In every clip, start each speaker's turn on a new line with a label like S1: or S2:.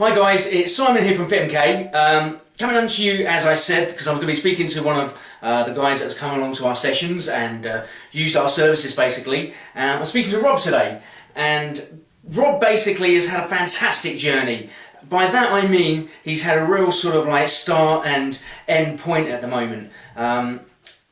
S1: Hi guys, it's Simon here from fitMK. Coming on to you, as I said, because I'm going to be speaking to one of the guys that's come along to our sessions and used our services basically. I'm speaking to Rob today, and Rob basically has had a fantastic journey. By that I mean he's had a real sort of like start and end point at the moment.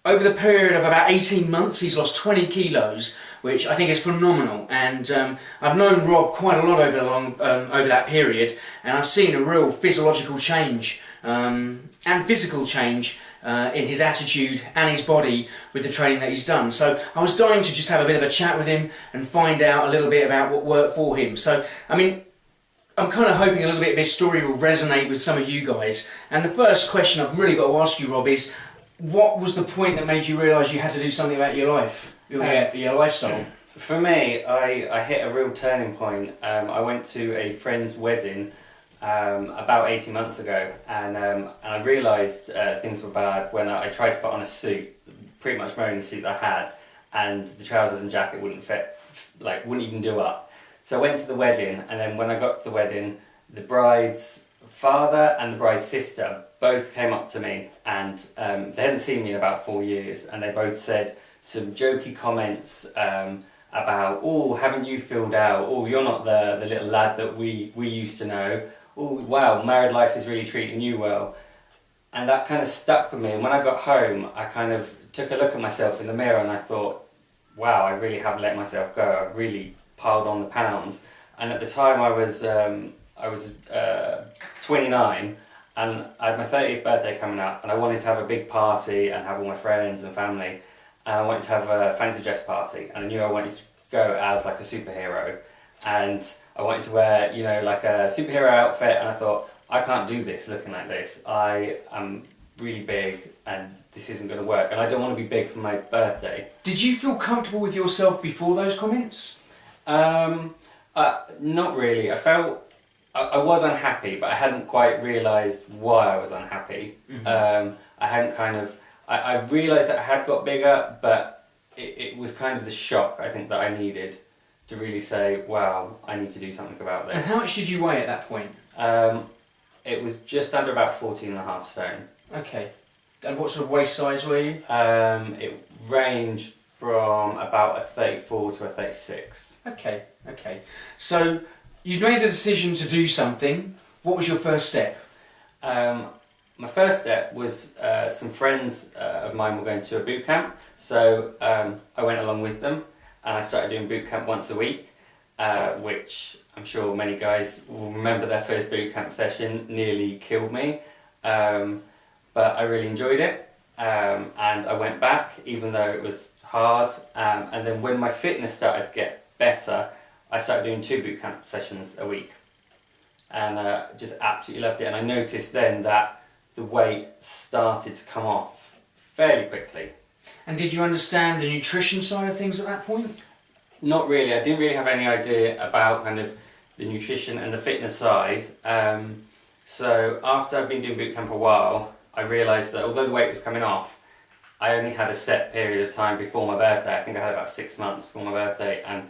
S1: Over the period of about 18 months he's lost 20 kilos, which I think is phenomenal, and I've known Rob quite a lot over that period, and I've seen a real physiological change and physical change in his attitude and his body with the training that he's done. So I was dying to just have a bit of a chat with him and find out a little bit about what worked for him. So I mean, I'm kind of hoping a little bit of his story will resonate with some of you guys. And the first question I've really got to ask you, Rob, is what was the point that made you realise you had to do something about your life? Your lifestyle?
S2: For me, I hit a real turning point. I went to a friend's wedding about 18 months ago, and I realised things were bad when I tried to put on a suit, pretty much my only suit that I had, and the trousers and jacket wouldn't fit, wouldn't even do up. So I went to the wedding, and then when I got to the wedding, the bride's father and the bride's sister both came up to me, and they hadn't seen me in about 4 years, and they both said some jokey comments about, oh, haven't you filled out? Oh, you're not the little lad that we used to know. Oh, wow, married life is really treating you well. And that kind of stuck with me. And when I got home, I kind of took a look at myself in the mirror and I thought, wow, I really have let myself go. I've really piled on the pounds. And at the time I was 29, and I had my 30th birthday coming up, and I wanted to have a big party and have all my friends and family. And I wanted to have a fancy dress party, and I knew I wanted to go as like a superhero, and I wanted to wear, you know, like a superhero outfit, and I thought, I can't do this looking like this. I am really big and this isn't going to work, and I don't want to be big for my birthday.
S1: Did you feel comfortable with yourself before those comments?
S2: Not really. I felt I was unhappy, but I hadn't quite realised why I was unhappy. Mm-hmm. I realised that I had got bigger, but it was kind of the shock, I think, that I needed to really say, wow, I need to do something about this.
S1: And how much did you weigh at that point?
S2: It was just under about 14.5 stone. Okay.
S1: And what sort of waist size were you?
S2: It ranged from about a 34 to a 36.
S1: Okay. So you'd made the decision to do something. What was your first step?
S2: My first step was some friends of mine were going to a boot camp, so I went along with them, and I started doing boot camp once a week, which I'm sure many guys will remember their first boot camp session nearly killed me, but I really enjoyed it, and I went back even though it was hard, and then when my fitness started to get better, I started doing 2 boot camp sessions a week, and just absolutely loved it. And I noticed then that the weight started to come off fairly quickly.
S1: And did you understand the nutrition side of things at that point?
S2: Not really. I didn't really have any idea about kind of the nutrition and the fitness side. So after I've been doing boot camp a while, I realised that although the weight was coming off, I only had a set period of time before my birthday. I think I had about 6 months before my birthday, and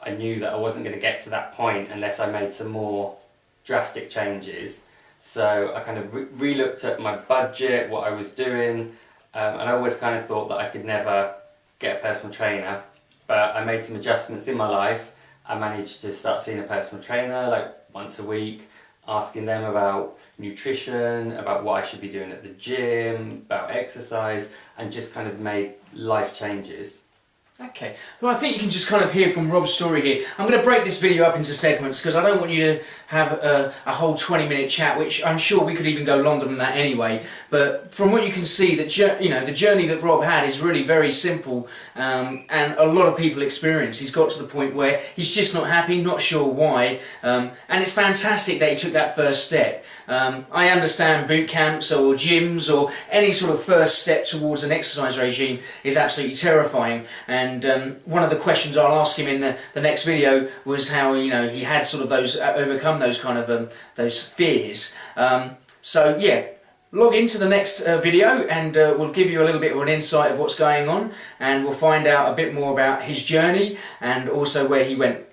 S2: I knew that I wasn't going to get to that point unless I made some more drastic changes. So I kind of re-looked at my budget, what I was doing, and I always kind of thought that I could never get a personal trainer, but I made some adjustments in my life. I managed to start seeing a personal trainer like once a week, asking them about nutrition, about what I should be doing at the gym, about exercise, and just kind of made life changes.
S1: Okay, well I think you can just kind of hear from Rob's story here. I'm going to break this video up into segments because I don't want you to have a whole 20-minute chat, which I'm sure we could even go longer than that anyway. But from what you can see, the journey that Rob had is really very simple, and a lot of people experience. He's got to the point where he's just not happy, not sure why, and it's fantastic that he took that first step. I understand boot camps or gyms or any sort of first step towards an exercise regime is absolutely terrifying, and one of the questions I'll ask him in the next video was how he had sort of overcome those kind of those fears. So yeah, log into the next video and we'll give you a little bit of an insight of what's going on, and we'll find out a bit more about his journey and also where he went